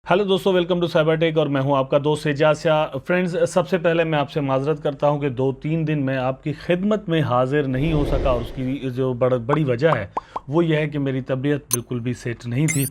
Hello दोस्तों, welcome to cyber tech और मैं हूं आपका दोस्त एजाज शाह। फ्रेंड्स, सबसे पहले मैं आपसे माजरत करता हूं कि 2-3 दिन मैं आपकी खिदमत में हाजिर नहीं हो सका और उसकी जो बड़ी वजह है वो यह है कि मेरी तबीयत बिल्कुल भी सेट नहीं थी।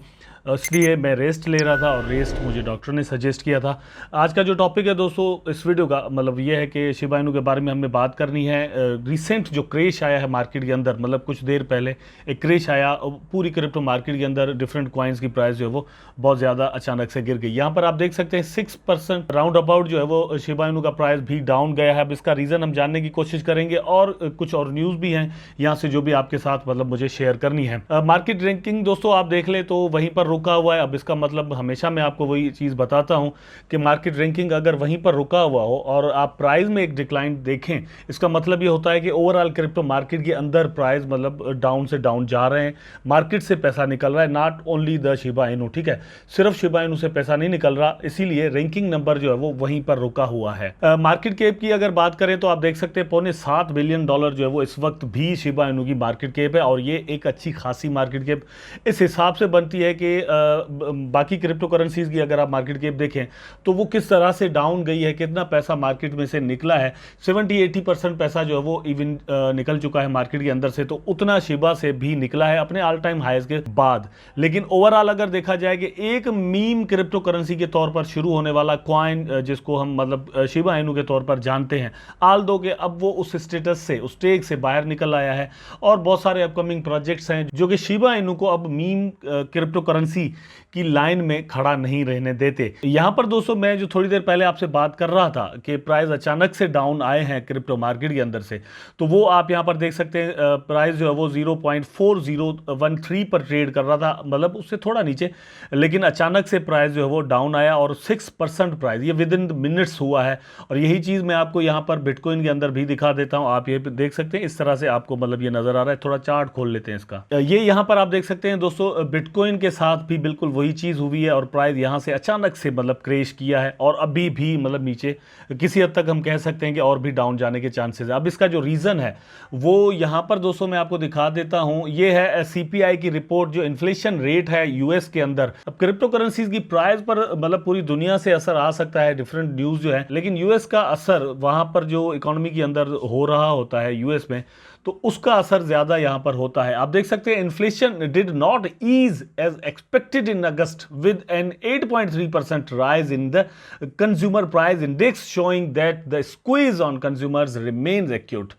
इसलिए मैं रेस्ट ले रहा था और रेस्ट मुझे डॉक्टर ने सजेस्ट किया था। आज का जो टॉपिक है दोस्तों इस वीडियो का मतलब ये है कि शिबा इनू के बारे में हमने बात करनी है। रिसेंट जो क्रेश आया है मार्केट के अंदर, मतलब कुछ देर पहले एक क्रेश आया पूरी क्रिप्टो मार्केट के अंदर। डिफरेंट कॉइन्स की प्राइस जो है वो बहुत ज़्यादा अचानक से गिर गई। यहाँ पर आप देख सकते हैं 6% राउंड अबाउट जो है वो शिबा इनू का प्राइस भी डाउन गया है। अब इसका रीज़न हम जानने की कोशिश करेंगे और कुछ और न्यूज़ भी हैं यहाँ से जो भी आपके साथ मतलब मुझे शेयर करनी है। मार्केट रैंकिंग दोस्तों आप देख ले तो वहीं पर रुका हुआ है। अब इसका मतलब हमेशा मैं आपको वही चीज़ बताता हूँ कि मार्केट रैंकिंग अगर वहीं पर रुका हुआ हो और आप प्राइस में एक डिक्लाइन देखें, इसका मतलब ये होता है कि ओवरऑल क्रिप्टो मार्केट के अंदर प्राइस मतलब डाउन से डाउन जा रहे हैं, मार्केट से पैसा निकल रहा है, not only the Shiba Inu. ठीक है, सिर्फ शिबा इनू से पैसा नहीं निकल रहा, इसीलिए रैंकिंग नंबर जो है वो वहीं पर रुका हुआ है। मार्केट कैप की अगर बात करें तो आप देख सकते हैं $7.25 बिलियन जो है वो इस वक्त भी शिबा इनू की मार्केट कैप है और ये एक अच्छी खासी मार्केट कैप इस हिसाब से बनती है कि बाकी क्रिप्टो करेंसीज की अगर आप मार्केट कैप देखें तो वो किस तरह से डाउन गई है, कितना पैसा मार्केट में से निकला है। 70-80% पैसा जो है वो इवन निकल चुका है मार्केट के अंदर से, तो उतना शिबा से भी निकला है अपने ऑल टाइम हाईज के बाद। लेकिन ओवरऑल अगर देखा जाए कि एक मीम क्रिप्टो करेंसी के तौर पर शुरू होने वाला कॉइन जिसको हम मतलब शिबा इनू के तौर पर जानते हैं, आल दो के अब वो उस स्टेटस से, उस टेक से बाहर निकल आया है और बहुत सारे अपकमिंग प्रोजेक्ट्स हैं जो कि शिबा इनू को अब मीम क्रिप्टो करेंसी की लाइन में खड़ा नहीं रहने देते। यहां पर दोस्तों मैं जो थोड़ी देर पहले आपसे बात कर रहा था कि प्राइस अचानक से डाउन आए हैं क्रिप्टो मार्केट के अंदर से, तो वो आप यहां पर देख सकते हैं। प्राइस जो है वो 0.4013 पर ट्रेड कर रहा था, मतलब उससे थोड़ा नीचे, लेकिन अचानक से प्राइस जो है वो डाउन आया और 6% प्राइस ये विद इन मिनट्स हुआ है। और यही चीज़ मैं आपको यहां पर बिटकॉइन के अंदर भी दिखा देता हूं। आप ये देख सकते हैं, इस तरह से आपको मतलब ये नजर आ रहा है। थोड़ा चार्ट खोल लेते हैं इसका। ये यहां पर आप देख सकते हैं दोस्तों, बिटकॉइन के साथ भी बिल्कुल वही चीज़ हुई है और प्राइस यहां से अचानक से मतलब क्रेश किया है और अभी भी मतलब नीचे किसी हद तक हम कह सकते हैं कि और भी डाउन जाने के चांसेस है। अब इसका जो रीज़न है वो यहां पर दोस्तों मैं आपको दिखा देता हूं। ये है सीपीआई की रिपोर्ट, जो इन्फ्लेशन रेट है यूएस के अंदर। अब क्रिप्टो करेंसीज की प्राइस पर मतलब पूरी दुनिया से असर आ सकता है, डिफरेंट न्यूज़ जो है, लेकिन यूएस का असर वहां पर जो इकोनॉमी के अंदर हो रहा होता है यूएस में, तो उसका असर ज्यादा यहां पर होता है। आप देख सकते हैं inflation did not ease as expected in August with an 8.3% rise in the consumer price index showing that the squeeze on consumers remains acute.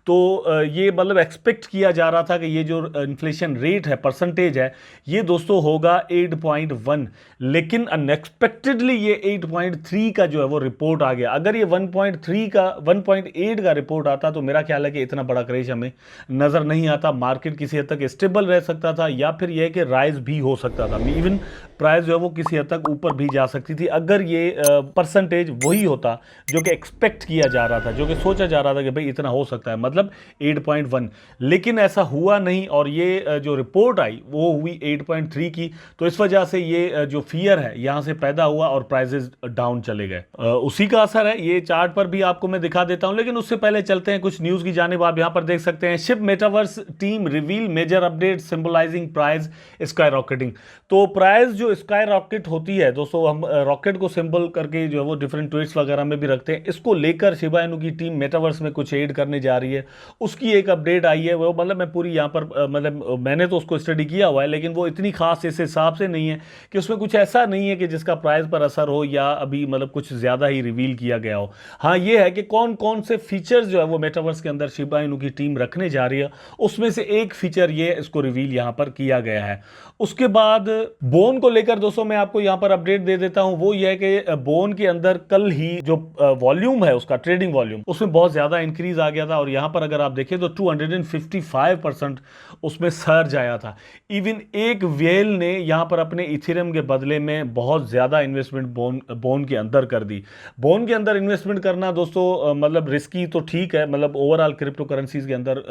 तो ये मतलब एक्सपेक्ट किया जा रहा था कि ये जो इन्फ्लेशन रेट है, परसेंटेज है, ये दोस्तों होगा 8.1, लेकिन अनएक्सपेक्टेडली ये 8.3 का जो है वो रिपोर्ट आ गया। अगर ये 1.3 का 1.8 का रिपोर्ट आता तो मेरा ख्याल है कि इतना बड़ा क्रेश हमें नजर नहीं आता, मार्केट किसी हद तक स्टेबल रह सकता था या फिर यह कि राइज भी हो सकता था। इवन प्राइस जो है वो किसी हद तक ऊपर भी जा सकती थी अगर ये परसेंटेज वही होता जो कि एक्सपेक्ट किया जा रहा था, जो कि सोचा जा रहा था कि भाई इतना हो सकता है, मतलब 8.1। लेकिन ऐसा हुआ नहीं और ये जो रिपोर्ट आई वो हुई 8.3 की। तो इस वजह से ये जो फियर है यहां से पैदा हुआ और प्राइसेस डाउन चले गए। उसी का असर है, ये चार्ट पर भी आपको मैं दिखा देता हूं। लेकिन उससे पहले चलते हैं कुछ न्यूज की जानिब। आप यहां पर देख सकते हैं, SHIB metaverse team reveal major update symbolising price skyrocketing. तो प्राइस जो स्काई रॉकेट होती है दोस्तों, हम रॉकेट को सिंबल करके जो है वो डिफरेंट ट्वीट्स वगैरह में भी रखते हैं, इसको लेकर शिबा इनू की टीम मेटावर्स में कुछ ऐड करने जा रही है। उसकी एक अपडेट आई है, वो मतलब मैं पूरी यहाँ पर मतलब मैंने तो उसको स्टडी किया हुआ है, लेकिन वो इतनी खास इस हिसाब से नहीं है कि उसमें कुछ ऐसा नहीं है कि जिसका प्राइस पर असर हो या अभी मतलब कुछ ज़्यादा ही रिवील किया गया हो। हाँ, ये है कि कौन कौन से फीचर्स जो है वो मेटावर्स के अंदर शिबा इनू की टीम रखने जा रही है, उसमें से एक फीचर ये इसको रिवील यहाँ पर किया गया है। उसके बाद बोन को लेकर दोस्तों मैं आपको यहाँ पर अपडेट दे देता हूँ। वो ये है कि बोन के अंदर कल ही जो वॉल्यूम है, उसका ट्रेडिंग वॉल्यूम, उसमें बहुत ज़्यादा इंक्रीज आ गया था और यहाँ पर अगर आप देखें तो 255% उसमें सर्ज आया था। इवन एक वेल ने यहाँ पर अपने इथेरियम के बदले में बहुत ज़्यादा इन्वेस्टमेंट बोन के अंदर कर दी। बोन के अंदर इन्वेस्टमेंट करना दोस्तों मतलब रिस्की तो ठीक है, मतलब ओवरऑल क्रिप्टो करेंसीज के अंदर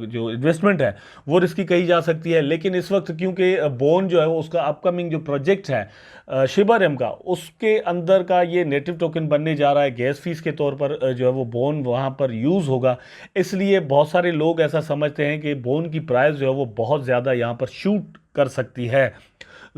जो इन्वेस्टमेंट है वो रिस्की कही जा सकती है। लेकिन इस वक्त क्योंकि बोन जो है वो उसका अपकमिंग जो प्रोजेक्ट है शिबारेम का, उसके अंदर का ये नेटिव टोकन बनने जा रहा है, गैस फीस के तौर पर जो है वो बोन वहाँ पर यूज़ होगा। इसलिए बहुत सारे लोग ऐसा समझते हैं कि बोन की प्राइस जो है वो बहुत ज़्यादा यहाँ पर शूट कर सकती है।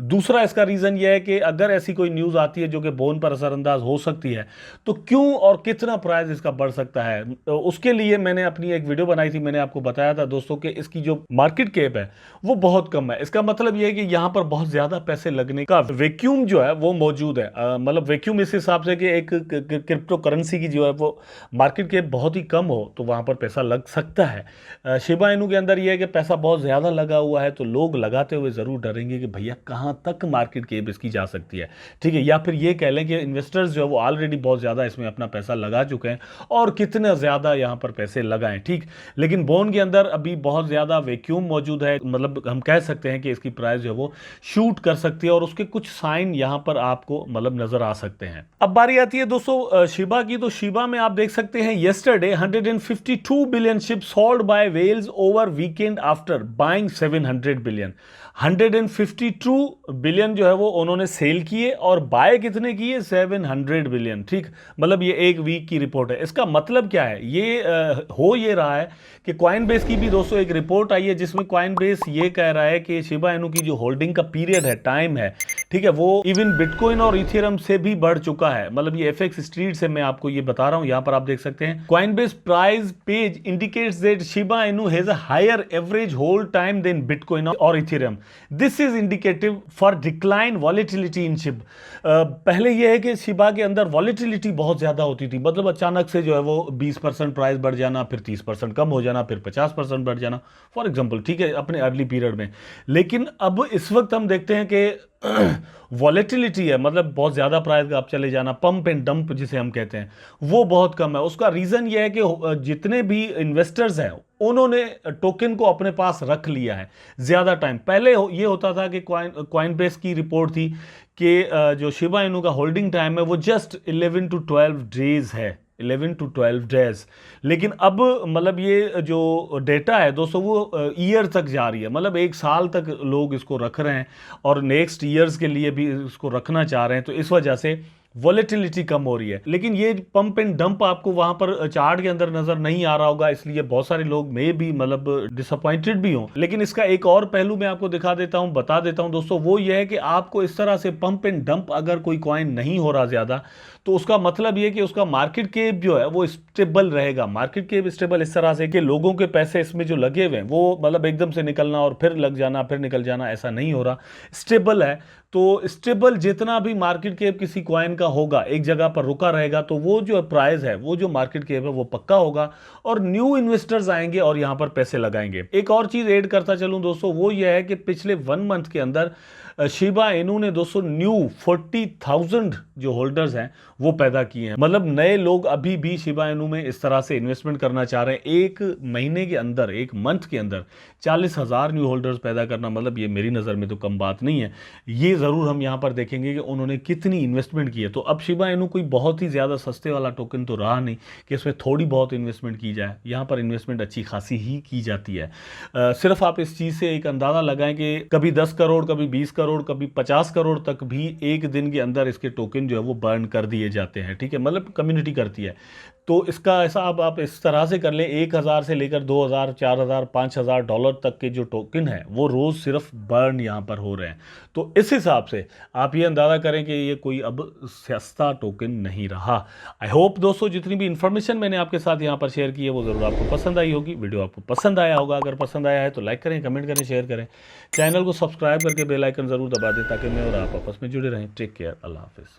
दूसरा इसका रीज़न यह है कि अगर ऐसी कोई न्यूज़ आती है जो कि बोन पर असरअंदाज हो सकती है तो क्यों और कितना प्राइस इसका बढ़ सकता है, तो उसके लिए मैंने अपनी एक वीडियो बनाई थी। मैंने आपको बताया था दोस्तों कि इसकी जो मार्केट कैप है वो बहुत कम है। इसका मतलब यह है कि यहाँ पर बहुत ज़्यादा पैसे लगने का वैक्यूम जो है वो मौजूद है। मतलब वैक्यूम इस हिसाब से कि एक क्रिप्टो करेंसी की जो है वो मार्केट कैप बहुत ही कम हो तो वहाँ पर पैसा लग सकता है। शिबा इनू के अंदर यह है कि पैसा बहुत ज़्यादा लगा हुआ है तो लोग लगाते हुए ज़रूर डरेंगे कि भैया कहाँ तक मार्केट कैप इसकी जा सकती है, ठीक है। या फिर ये कह लें कि इन्वेस्टर्स जो है वो ऑलरेडी बहुत ज़्यादा इसमें अपना पैसा लगा चुके हैं और कितना ज़्यादा यहाँ पर पैसे लगाएं, ठीक। लेकिन बोन के अंदर अभी बहुत ज़्यादा वैक्यूम मौजूद है, मतलब हम कह सकते हैं कि इसकी प्राइस जो है वो शूट कर सकती है और उसके कुछ साइन यहाँ पर आपको मतलब नज़र आ सकते हैं। अब बारी आती है दोस्तों शिबा की। तो शिबा में आप देख सकते हैं yesterday 152 billion SHIB sold by whales over weekend after buying 700 billion. 152 billion जो है वो उन्होंने सेल किए और बाय कितने किए, 700 बिलियन, ठीक। मतलब ये एक वीक की रिपोर्ट है। इसका मतलब क्या है, ये हो ये रहा है कि कॉइनबेस की भी दोस्तों एक रिपोर्ट आई है जिसमें कॉइनबेस ये कह रहा है कि शिबा इनू की जो होल्डिंग का पीरियड है, टाइम है, ठीक है, वो इवन बिटकॉइन और इथेरियम से भी बढ़ चुका है। मतलब ये एफएक्स स्ट्रीट से मैं आपको ये बता रहा हूं, यहां पर आप देख सकते हैं Coinbase price page indicates that Shiba Inu has a higher average hold time than bitcoin और ethereum. This is indicative for decline volatility in Shib. पहले यह है कि शिबा के अंदर वॉलेटिलिटी बहुत ज्यादा होती थी, मतलब अचानक से जो है वो 20% प्राइस बढ़ जाना, फिर 30% कम हो जाना, फिर 50% बढ़ जाना, फॉर एग्जाम्पल, ठीक है, अपने अर्ली पीरियड में। लेकिन अब इस वक्त हम देखते हैं कि वॉलेटिलिटी है, मतलब बहुत ज़्यादा प्राइस का आप चले जाना, पंप एंड डंप जिसे हम कहते हैं, वो बहुत कम है। उसका रीज़न ये है कि जितने भी इन्वेस्टर्स हैं उन्होंने टोकन को अपने पास रख लिया है ज़्यादा टाइम। पहले ये होता था कि कॉइनबेस की रिपोर्ट थी कि जो शिबा इनू का होल्डिंग टाइम है वो जस्ट 11 to 12 डेज है, 11 to 12 डेज। लेकिन अब मतलब ये जो डेटा है दोस्तों वो ईयर तक जा रही है, मतलब 1 साल तक लोग इसको रख रहे हैं और नेक्स्ट ईयर्स के लिए भी इसको रखना चाह रहे हैं, तो इस वजह से वॉलेटिलिटी कम हो रही है। लेकिन ये पंप एंड डंप आपको वहां पर चार्ट के अंदर नजर नहीं आ रहा होगा, इसलिए बहुत सारे लोग में भी मतलब डिसअपॉइंटेड भी हों। लेकिन इसका एक और पहलू मैं आपको दिखा देता हूं, बता देता हूं दोस्तों, वो ये है कि आपको इस तरह से पंप एंड डंप अगर कोई कॉइन नहीं हो रहा ज्यादा तो उसका मतलब ये कि उसका मार्केट कैप जो है वो स्टेबल रहेगा। मार्केट कैप स्टेबल इस तरह से कि लोगों के पैसे इसमें जो लगे हुए हैं वो मतलब एकदम से निकलना और फिर लग जाना फिर निकल जाना ऐसा नहीं हो रहा, स्टेबल है। तो स्टेबल जितना भी मार्केट कैप किसी कॉइन का होगा, एक जगह पर रुका रहेगा, तो वो जो प्राइस है, वो जो मार्केट कैप है वो पक्का होगा और न्यू इन्वेस्टर्स आएंगे और यहां पर पैसे लगाएंगे। एक और चीज ऐड करता चलूं दोस्तों, वो ये है कि पिछले 1 मंथ के अंदर शिबा इनू ने दोस्तों न्यू 40,000 जो होल्डर्स हैं वो पैदा किए हैं। मतलब नए लोग अभी भी शिबा इनू में इस तरह से इन्वेस्टमेंट करना चाह रहे हैं। एक महीने के अंदर, एक मंथ के अंदर 40,000 न्यू होल्डर्स पैदा करना, मतलब ये मेरी नज़र में तो कम बात नहीं है। ये ज़रूर हम यहाँ पर देखेंगे कि उन्होंने कितनी इन्वेस्टमेंट की है। तो अब शिबा इनू कोई बहुत ही ज़्यादा सस्ते वाला टोकन तो रहा नहीं कि इसमें थोड़ी बहुत इन्वेस्टमेंट की जाए, यहाँ पर इन्वेस्टमेंट अच्छी खासी ही की जाती है। सिर्फ आप इस चीज़ से एक अंदाज़ा लगाएं कि कभी 10 करोड़, कभी 20 करोड़, कभी 50 करोड़ तक भी एक दिन के अंदर इसके टोकन जो है वो बर्न कर दिए जाते हैं, ठीक है, मतलब कम्युनिटी करती है। तो इसका ऐसा अब आप इस तरह से कर लें, 1,000 से लेकर 2,000, 4,000, $5,000 तक के जो टोकन है वो रोज़ सिर्फ बर्न यहाँ पर हो रहे हैं। तो इस हिसाब से आप ये अंदाज़ा करें कि ये कोई अब सस्ता टोकन नहीं रहा। आई होप दोस्तों जितनी भी इंफॉर्मेशन मैंने आपके साथ यहाँ पर शेयर की है वो ज़रूर आपको पसंद आई होगी। वीडियो आपको पसंद आया होगा, अगर पसंद आया है तो लाइक करें, कमेंट करें, शेयर करें, चैनल को सब्सक्राइब करके बेल आइकन ज़रूर दबा दें ताकि मैं और आप आपस में जुड़े रहें। टेक केयर, अल्लाह हाफिज़।